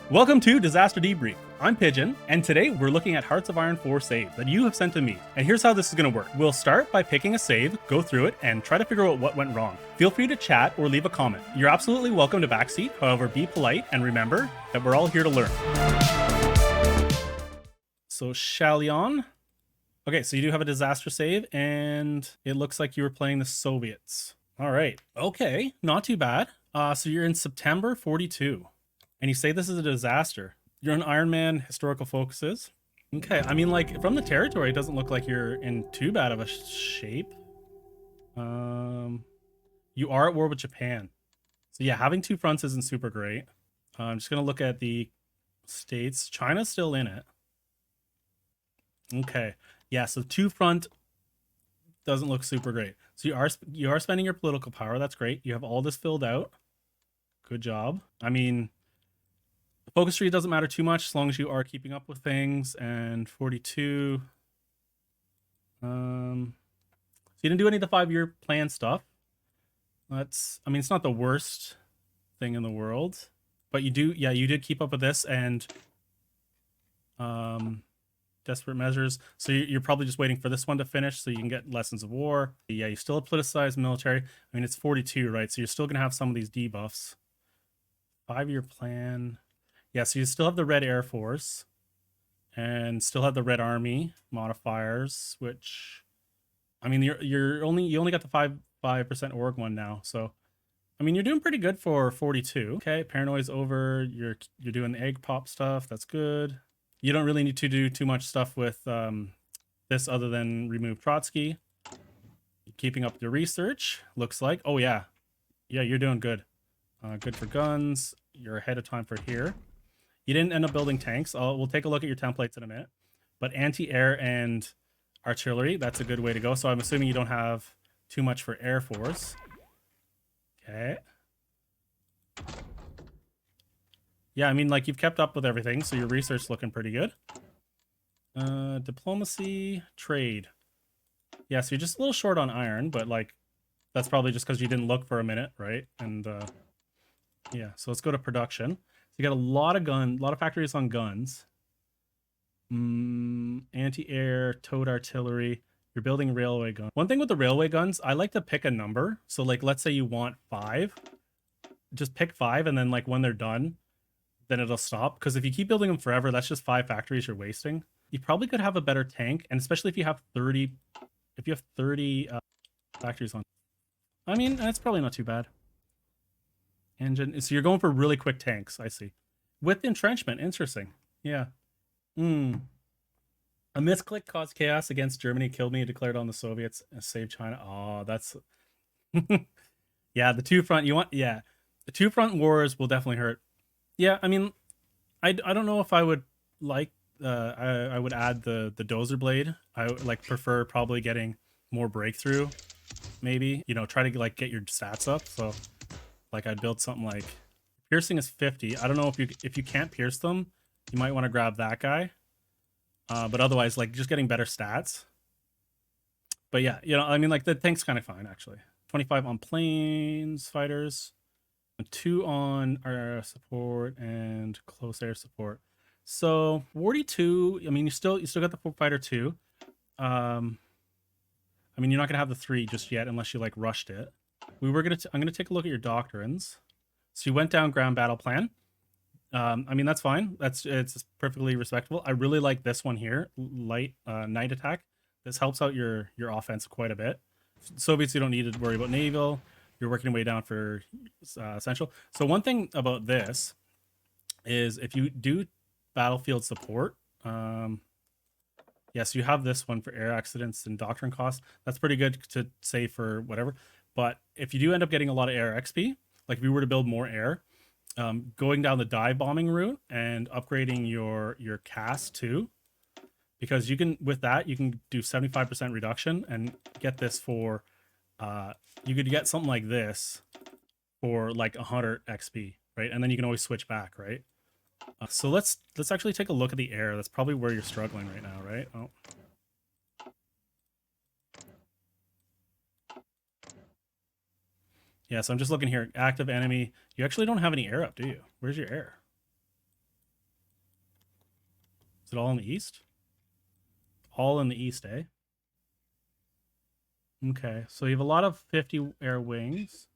Welcome to Disaster Debrief. I'm Pigeon, and today we're looking at Hearts of Iron 4 save that you have sent to me. And here's how this is going to work. We'll start by picking a save, go through it, and try to figure out what went wrong. Feel free to chat or leave a comment. You're absolutely welcome to backseat, however, be polite and remember that we're all here to learn. So, Shalion. Okay, so you do have a disaster save, and it looks like you were playing the Soviets. All right. Okay, not too bad. So you're in September 42. And you say this is a disaster. You're an Iron Man historical focuses. Okay, I mean, like, from the territory, it doesn't look like you're in too bad of a shape. You are at war with Japan. So yeah, having two fronts isn't super great. I'm just going to look at the states. China's still in it. Okay, yeah, so two front doesn't look super great. So you are spending your political power. That's great. You have all this filled out. Good job. I mean, the focus tree doesn't matter too much as long as you are keeping up with things. And 42. So you didn't do any of the 5-year plan stuff. I mean, it's not the worst thing in the world, but you did keep up with this and desperate measures. So you're probably just waiting for this one to finish so you can get lessons of war. Yeah, you still have politicized military. I mean, it's 42, right? So you're still going to have some of these debuffs. 5-year plan. Yeah, so you still have the Red Air Force and still have the Red Army modifiers, which, I mean, you only got the 5% org one now. So, I mean, you're doing pretty good for 42. Okay, paranoia's over. You're doing the egg pop stuff. That's good. You don't really need to do too much stuff with this other than remove Trotsky. Keeping up the research, looks like. Oh, yeah. Yeah, you're doing good. Good for guns. You're ahead of time for here. You didn't end up building tanks. We'll take a look at your templates in a minute. But anti-air and artillery, that's a good way to go. So I'm assuming you don't have too much for Air Force. Okay. Yeah, I mean, like, you've kept up with everything, so your research's looking pretty good. Diplomacy, trade. Yeah, so you're just a little short on iron, but, like, that's probably just because you didn't look for a minute, right? And, yeah, so let's go to production. So you got a lot of factories on guns. Anti-air, towed artillery. You're building railway guns. One thing with the railway guns, I like to pick a number. So, like, let's say you want 5. Just pick 5, and then, like, when they're done, then it'll stop. Because if you keep building them forever, that's just 5 factories you're wasting. You probably could have a better tank, and especially if you have 30... If you have 30 factories on... I mean, that's probably not too bad. Engine. So you're going for really quick tanks, I see. With entrenchment, interesting. Yeah. A misclick caused chaos against Germany, killed me, declared on the Soviets, and saved China. Oh, that's... yeah, the two front... The two front wars will definitely hurt. Yeah, I mean, I don't know if I would like... I would add the dozer blade. I would, like, prefer probably getting more breakthrough, maybe. You know, try to, like, get your stats up, so... Like, I'd build something like piercing is 50. I don't know if you can't pierce them, you might want to grab that guy. But otherwise, like, just getting better stats. But yeah, you know, I mean, like, the tank's kind of fine actually. 25 on planes fighters, and 2 on air support and close air support. So 42. I mean, you still got the fighter 2. I mean, you're not gonna have the 3 just yet unless you, like, rushed it. I'm gonna take a look at your doctrines. So you went down ground battle plan. I mean, that's fine. It's perfectly respectable. I really like this one here, light night attack. This helps out your offense quite a bit. Soviets, you don't need to worry about naval. You're working your way down for essential. So one thing about this is if you do battlefield support, yes, you have this one for air accidents and doctrine costs. That's pretty good to say for whatever. But if you do end up getting a lot of air XP, like if you were to build more air, going down the dive bombing route and upgrading your cast too, because you can, with that, you can do 75% reduction and get this for, you could get something like this for like 100 XP, right? And then you can always switch back, right? So let's actually take a look at the air. That's probably where you're struggling right now, right? Oh. Yeah, so I'm just looking here. Active enemy. You actually don't have any air up, do you? Where's your air? Is it all in the east? All in the east, eh? Okay, so you have a lot of 50 air wings.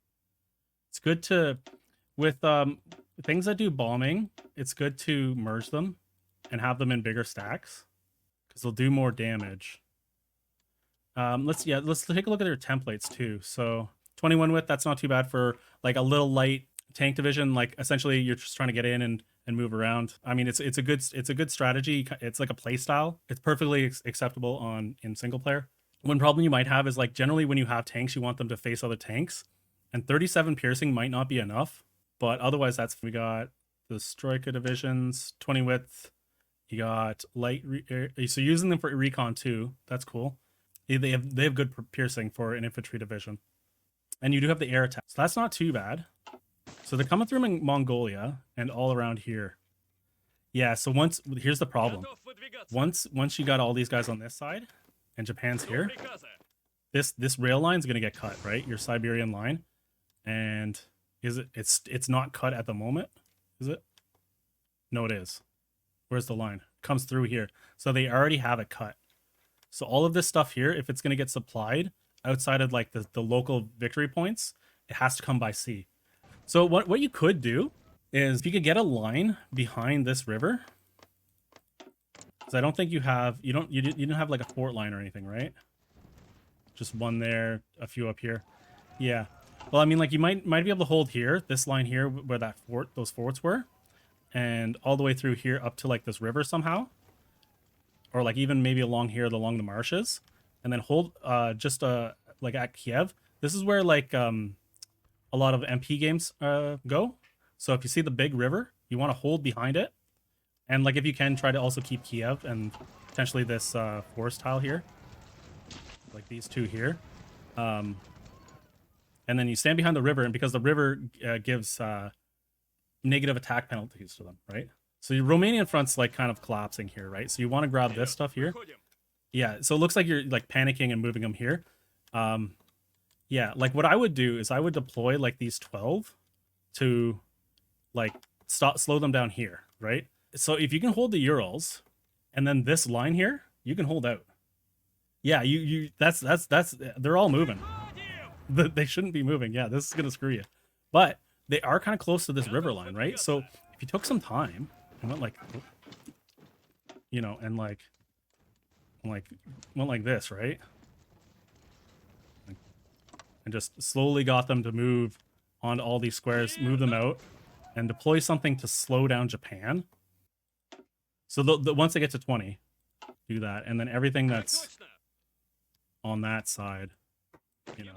It's good to, with things that do bombing, it's good to merge them and have them in bigger stacks because they'll do more damage. Let's take a look at their templates too. So 21 width, that's not too bad for like a little light tank division. Like essentially you're just trying to get in and move around. I mean, it's a good strategy. It's like a play style. It's perfectly acceptable in single player. One problem you might have is like generally when you have tanks, you want them to face other tanks, and 37 piercing might not be enough. But otherwise, we got the Stroika divisions, 20 width. You got light, so using them for recon too. That's cool. They have good piercing for an infantry division, and you do have the air attack, so that's not too bad. So they're coming through Mongolia and all around here. Yeah. So here's the problem. Once you got all these guys on this side, and Japan's here, this rail line is gonna get cut, right? Your Siberian line, and it's not cut at the moment, is it? No, it is. Where's the line? It comes through here, so they already have it cut. So all of this stuff here, if it's gonna get supplied outside of like the local victory points, it has to come by sea. So what you could do is if you could get a line behind this river. I don't think you didn't have like a fort line or anything, right? Just one there, a few up here. Yeah. Well, I mean, like you might be able to hold here, this line here where those forts were, and all the way through here up to like this river somehow, or like even maybe along here, along the marshes, and then hold just like at Kiev. This is where like a lot of MP games go. So if you see the big river, you want to hold behind it. And like if you can, try to also keep Kiev and potentially this forest tile here, like these two here, and then you stand behind the river, and because the river gives negative attack penalties to them, right? So your Romanian front's like kind of collapsing here, right? So you want to grab this stuff here. Yeah, so it looks like you're like panicking and moving them here. Yeah, like what I would do is I would deploy like these 12 to like slow them down here, right? So if you can hold the Urals, and then this line here, you can hold out. Yeah, that's they're all moving. They shouldn't be moving. Yeah, this is gonna screw you. But they are kind of close to this river line, right? So if you took some time and went like, you know, and like went like this, right? And just slowly got them to move onto all these squares, move them out, and deploy something to slow down Japan. So once they get to 20, do that, and then everything that's on that side, you know.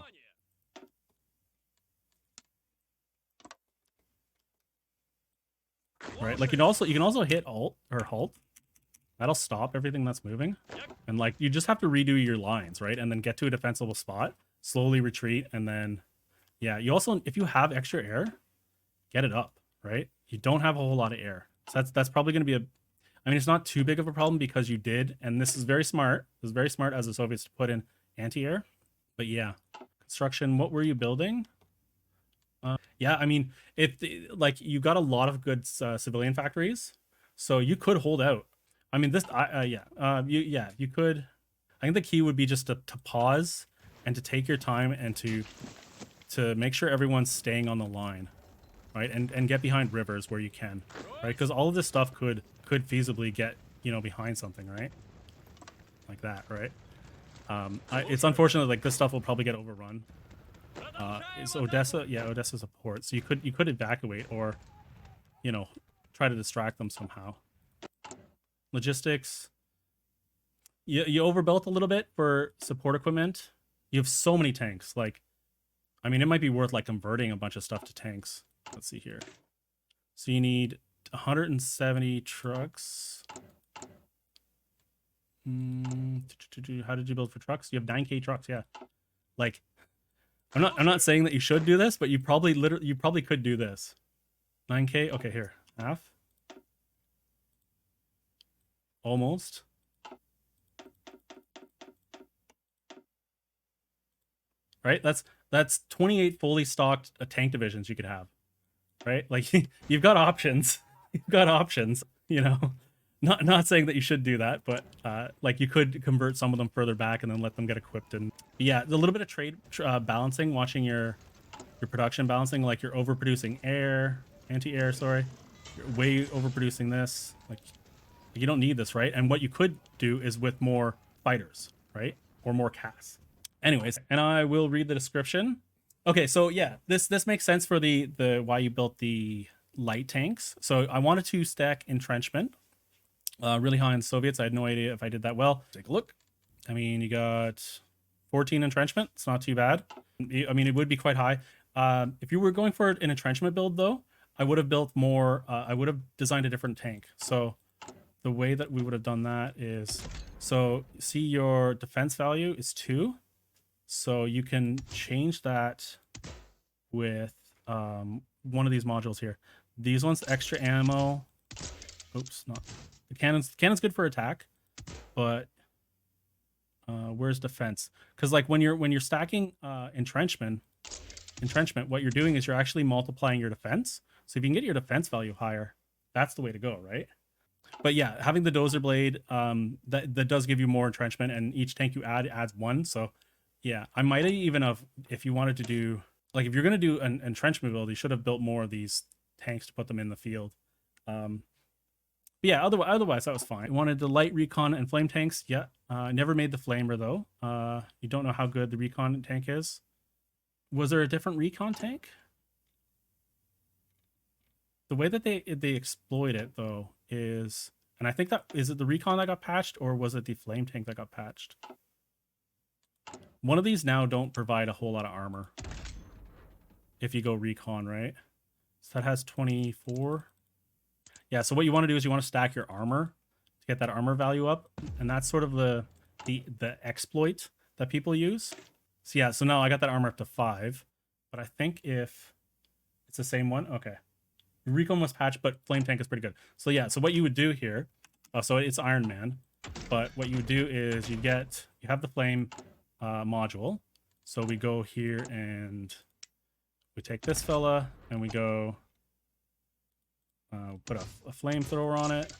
Right, like you can also hit Alt or Halt. That'll stop everything that's moving. And like you just have to redo your lines, right? And then get to a defensible spot, slowly retreat, and then yeah, you also, if you have extra air, get it up, right? You don't have a whole lot of air. So that's probably going to be I mean, it's not too big of a problem because you did, and this is very smart. It was very smart as the Soviets to put in anti-air. But yeah, construction, what were you building? Yeah, I mean, like you got a lot of good civilian factories, so you could hold out. I mean, you could. I think the key would be just to pause and to take your time and to make sure everyone's staying on the line, right? And get behind rivers where you can, right? Because all of this stuff could feasibly get, you know, behind something, right? Like that, right? It's unfortunate, like this stuff will probably get overrun. Is Odessa? Yeah, Odessa's a port, so you could evacuate or, you know, try to distract them somehow. Logistics. You overbuilt a little bit for support equipment. You have so many tanks. Like, I mean, it might be worth like converting a bunch of stuff to tanks. Let's see here. So you need 170 trucks. How did you build for trucks? You have 9K trucks, yeah. Like, I'm not saying that you should do this, but you probably could do this. 9K. Okay, here, half. Almost. Right? That's 28 fully stocked tank divisions you could have. Right? Like you've got options. You've got options, you know. Not saying that you should do that, but like you could convert some of them further back and then let them get equipped. And yeah, a little bit of trade balancing, watching your production balancing, like you're overproducing anti-air, sorry. You're way overproducing this. Like you don't need this, right? And what you could do is with more fighters, right? Or more casts. Anyways, and I will read the description. Okay, so yeah, this makes sense for the why you built the light tanks. So I wanted to stack entrenchment really high on Soviets. I had no idea if I did that well. Take a look. I mean, you got 14 entrenchment. It's not too bad. I mean, it would be quite high. If you were going for an entrenchment build, though, I would have built more. I would have designed a different tank. So the way that we would have done that is, so see your defense value is 2. So you can change that with one of these modules here. These ones, extra ammo. Oops, not the cannons. Cannon's good for attack, but where's defense? Because like when you're stacking entrenchment, what you're doing is you're actually multiplying your defense. So if you can get your defense value higher, that's the way to go, right? But yeah, having the dozer blade, that does give you more entrenchment, and each tank you add adds 1. So yeah, I might even have, if you wanted to do, like if you're going to do an entrenchment build, you should have built more of these tanks to put them in the field. But yeah, otherwise that was fine. I wanted the light recon and flame tanks. Yeah, never made the flamer though. You don't know how good the recon tank is. Was there a different recon tank? The way that they exploit it though is, and I think that, is it the recon that got patched, or was it the flame tank that got patched? One of these now don't provide a whole lot of armor if you go recon, right? So that has 24. Yeah, so what you want to do is you want to stack your armor to get that armor value up, and that's sort of the exploit that people use. So yeah, so now I got that armor up to 5, but I think if it's the same one, okay. Recon was patched, but flame tank is pretty good. So yeah, so what you would do here, so it's Iron Man, but what you would do is you have the flame module. So we go here and we take this fella and we go put a flamethrower on it.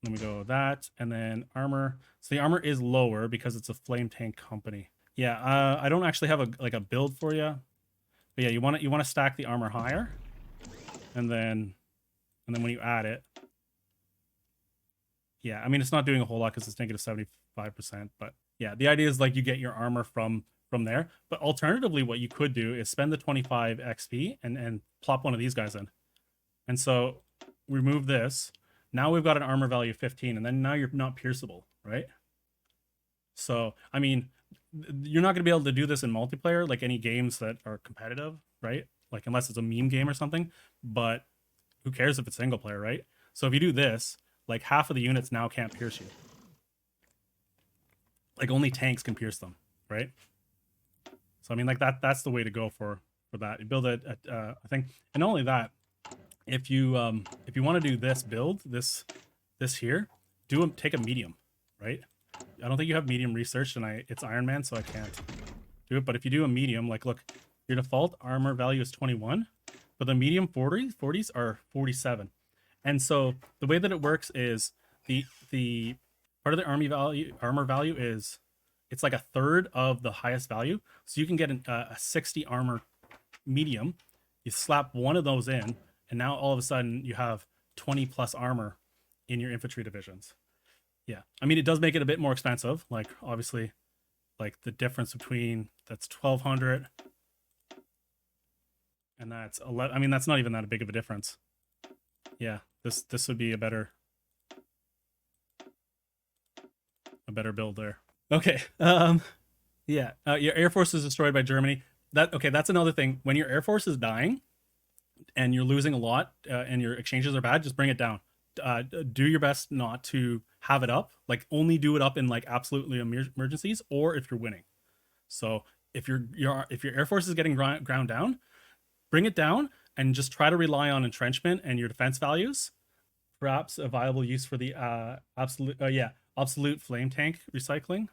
Then we go that, and then armor. So the armor is lower because it's a flame tank company. Yeah, I don't actually have a build for you, but yeah, you want to stack the armor higher, and then when you add it, yeah, I mean it's not doing a whole lot because it's negative 75%, but yeah, the idea is like you get your armor from there. But alternatively, what you could do is spend the 25 XP and plop one of these guys in, and so remove this. Now we've got an armor value of 15, and then now you're not pierceable, right? So, I mean, you're not going to be able to do this in multiplayer, like any games that are competitive, right? Like, unless it's a meme game or something, but who cares if it's single player, right? So if you do this, like half of the units now can't pierce you. Like only tanks can pierce them, right? So, I mean, like that's the way to go for that. You build I think, and not only that, if you want to do this build, this here, take a medium, right? I don't think you have medium researched, and it's Iron Man, so I can't do it. But if you do a medium, like look, your default armor value is 21, but the medium 40s are 47. And so the way that it works is the part of the armor value is, it's like a third of the highest value. So you can get a 60 armor medium, you slap one of those in, and now all of a sudden you have 20 plus armor in your infantry divisions. Yeah, I mean, it does make it a bit more expensive. Like, obviously, like the difference between that's 1200 and that's 11. I mean, that's not even that big of a difference. Yeah, this would be a better build there. Okay. Yeah. Your air force is destroyed by Germany. That's another thing. When your air force is dying and you're losing a lot and your exchanges are bad, just bring it down. Do your best not to have it up. Like, only do it up in like absolutely emergencies, or if you're winning. So if your air force is getting ground down, bring it down and just try to rely on entrenchment and your defense values. Perhaps a viable use for the absolute flame tank recycling.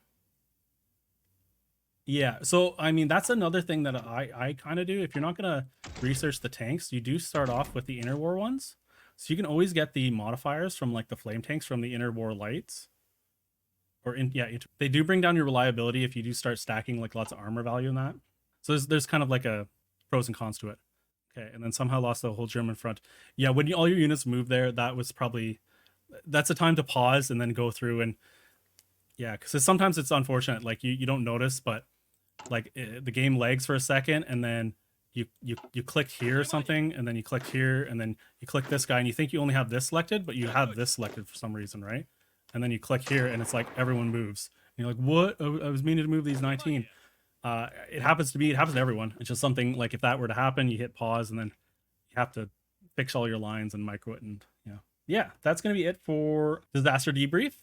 Yeah, so I mean, that's another thing that I kind of do. If you're not gonna research the tanks, you do start off with the interwar ones. So you can always get the modifiers from like the flame tanks from the inner war lights. Or they do bring down your reliability if you do start stacking like lots of armor value in that. So there's kind of like a pros and cons to it. Okay, and then somehow lost the whole German front. Yeah, when all your units moved there, that's a time to pause and then go through and yeah, because sometimes it's unfortunate. Like you don't notice, but like the game lags for a second, and then you click here or something, and then you click here, and then you click this guy, and you think you only have this selected, but you have this selected for some reason, right? And then you click here, and it's like everyone moves. And you're like, what? I was meaning to move these 19. It happens to me. It happens to everyone. It's just something like if that were to happen, you hit pause, and then you have to fix all your lines and micro it, and yeah, that's gonna be it for Disaster Debrief.